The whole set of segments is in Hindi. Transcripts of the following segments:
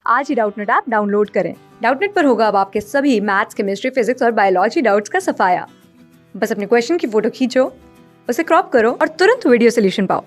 आज ही डाउटनट ऐप डाउनलोड करें। डाउटनट पर होगा अब आपके सभी मैथ्स, केमिस्ट्री, फिजिक्स और बायोलॉजी डाउट्स का सफाया। बस अपने क्वेश्चन की फोटो खींचो, उसे क्रॉप करो और तुरंत वीडियो सोल्यूशन पाओ।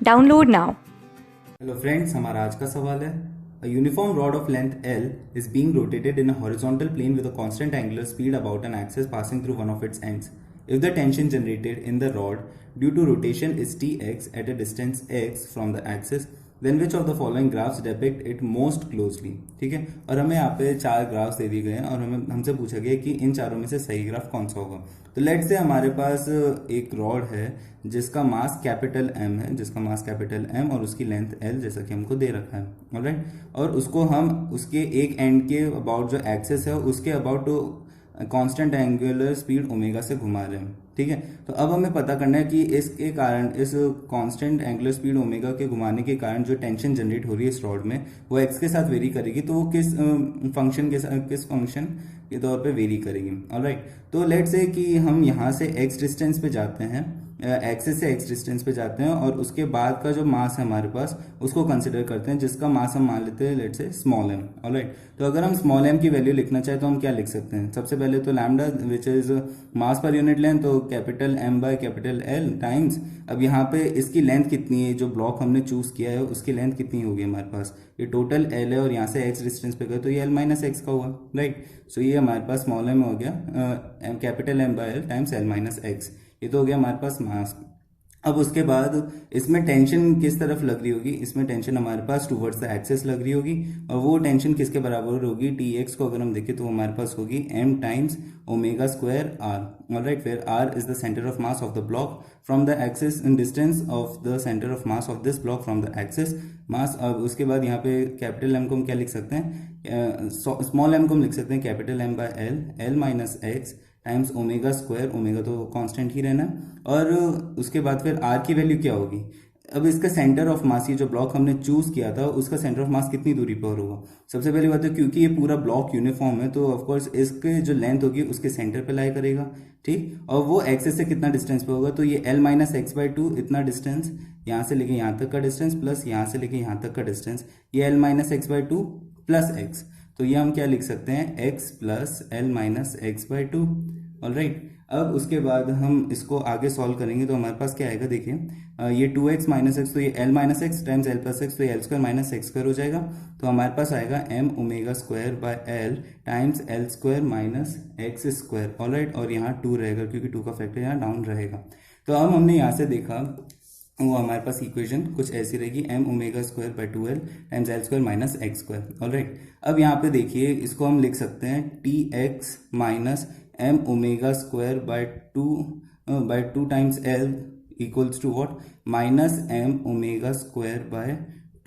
Download now. हेलो फ्रेंड्स, हमारा आज का सवाल है A uniform rod of length L is being rotated in a horizontal plane with a constant angular speed about an axis passing through one of its ends. If the tension generated in the rod due to rotation is Tx at a distance x from the axis, then which of the following graphs depict it most closely? ठीक है, और हमें यहाँ पे चार ग्राफ्स दे दिए गए हैं और हमें हमसे पूछा गया कि इन चारों में से सही ग्राफ कौन सा होगा। तो लेट्स से हमारे पास एक रॉड है जिसका मास कैपिटल M है, जिसका मास कैपिटल M और उसकी लेंथ L जैसा कि हमको दे रखा है, ऑलराइट। और उसको हम उसके एक एंड के अबाउट जो एक्सेस है उसके about constant angular speed omega से घुमा रहे हैं, ठीक है। तो अब हमें पता करना है कि इसके कारण, इस कांस्टेंट एंगुलर स्पीड ओमेगा के घुमाने के कारण जो टेंशन जनरेट हो रही है इस रॉड में वो एक्स के साथ वेरी करेगी। तो वो किस फंक्शन के तौर पे वेरी करेगी, ऑलराइट। तो लेट्स से कि हम यहाँ से एक्स डिस्टेंस पे जाते हैं, एक्सेस से एक्स डिस्टेंस पे जाते हैं और उसके बाद का जो मास है हमारे पास उसको कंसिडर करते हैं, जिसका मास हम मान लेते हैं let's say small m, alright. तो अगर हम स्मॉल m की वैल्यू लिखना चाहे तो हम क्या लिख सकते हैं? सबसे पहले तो lambda which is mass per unit length, तो capital M by capital L times, अब यहाँ पे इसकी लेंथ कितनी है, जो ब्लॉक हमने चूज किया है उसकी लेंथ कितनी होगी हमारे पास, ये टोटल L है और यहाँ से x डिस्टेंस पे गए तो ये L माइनस एक्स का हुआ, राइट। सो ये हमारे पास स्मॉल m हो गया capital M by L times L minus x, ये तो हो गया हमारे पास मास। अब उसके बाद इसमें टेंशन किस तरफ लग रही होगी? इसमें टेंशन हमारे पास टुवर्ड्स द एक्सेस लग रही होगी और वो टेंशन किसके बराबर होगी? Tx को अगर हम देखें तो हमारे पास होगी m times omega square r, alright, where r is the centre of mass of the block from the axis in distance of the centre of mass of this block from the axis mass. अब उसके बाद यहाँ पे कैपिटल M को हम क्या लिख सकते हैं? स्मॉल m को हम लिख सकते हैं capital M by L minus x times omega square, omega तो कांस्टेंट ही रहना। और उसके बाद फिर आर की वैल्यू क्या होगी? अब इसका सेंटर ऑफ मास, ये जो ब्लॉक हमने चूज किया था उसका सेंटर ऑफ मास कितनी दूरी पर होगा? सबसे पहली बात है क्योंकि ये पूरा ब्लॉक यूनिफॉर्म है तो ऑफकोर्स इसके जो लेंथ होगी उसके सेंटर पे लाई करेगा, ठीक। और वो एक्सेस से कितना डिस्टेंस पे होगा? तो ये L minus x by two, इतना डिस्टेंस यहाँ से लेके यहाँ तक का डिस्टेंस प्लस यहाँ से लेके यहाँ तक का डिस्टेंस, ये L minus x by two plus x. तो ये हम क्या लिख सकते हैं? x plus L minus x by two, alright. अब उसके बाद हम इसको आगे सॉल्व करेंगे तो हमारे पास क्या आएगा, देखिए ये 2x माइनस एक्स, तो ये L minus x times L plus x, तो ये L square minus x square हो जाएगा। तो हमारे पास आएगा m omega square bye L times L square minus x square, alright. और यहाँ 2 रहेगा क्योंकि 2 का फैक्टर यहाँ डाउन रहेगा। तो अब हमने यहाँ से देखा वो हमारे पास इक्वेशन कुछ ऐसी रहेगी, m ओमेगा स्क्वायर बाय 2L times L square minus x square, alright. अब यहाँ पे देखिए इसको हम लिख सकते हैं Tx minus m omega square by two times L equals to what? Minus m omega square बाय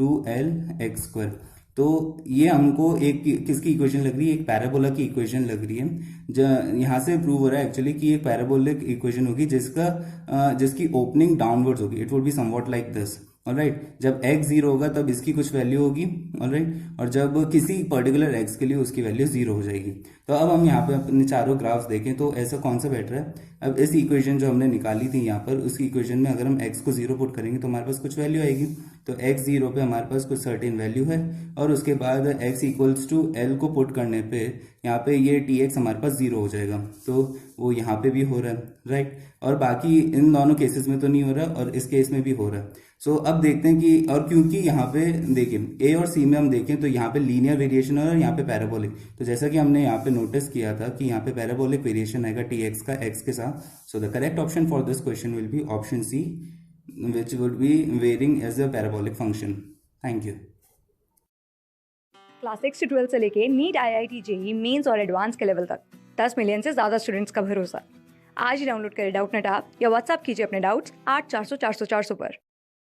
2L एक्स स्क्वायर। तो ये हमको एक किसकी इक्वेशन लग रही है? एक पैराबोला की इक्वेशन लग रही है। यहाँ से प्रूव हो रहा है एक्चुअली कि एक पैराबोलिक इक्वेशन होगी जिसकी ओपनिंग डाउनवर्ड्स होगी। It would be somewhat like this, alright. जब x 0 होगा तब इसकी कुछ वैल्यू होगी, ऑलराइट, और जब किसी पर्टिकुलर x के लिए उसकी वैल्यू 0 हो जाएगी। तो अब हम यहाँ पे अपने चारों ग्राफ्स देखें तो ऐसा कौन सा बेटर है? अब इस इक्वेशन जो हमने निकाली थी यहाँ पर, उस इक्वेशन में अगर हम x को 0 पुट करेंगे तो हमारे पास कुछ वैल्यू आएगी। तो x 0 पे हमारे पास कुछ सर्टेन वैल्यू है और उसके बाद x इक्वल्स टू L को पुट करने पे यहाँ पे ये Tx हमारे पास 0 हो जाएगा। तो वो यहाँ पे भी हो रहा है, राइट, और बाकी इन दोनों केसेस में तो नहीं हो रहा और इस केस में भी हो रहा है। सो अब देखते हैं कि, और क्योंकि यहाँ पे देखिए A और C में हम देखें तो यहाँ पे लीनियर वेरिएशन है और यहाँ पे पैराबोलिक। तो जैसा कि हमने यहाँ पे नोटिस किया था कि यहाँ पे पैराबोलिक वेरिएशन आएगा Tx का x के साथ। So the correct option for this question will be option C, which would be varying as a parabolic function. Thank you. Class 6 से 12 से लेके नीट, IIT JEE मेंस और एडवांस के लेवल तक 10 मिलियन से ज्यादा स्टूडेंट्स का भरोसा। आज ही डाउनलोड करें डाउटनट ऐप या व्हाट्सएप कीजिए अपने डाउट्स 8400 400 400 पर।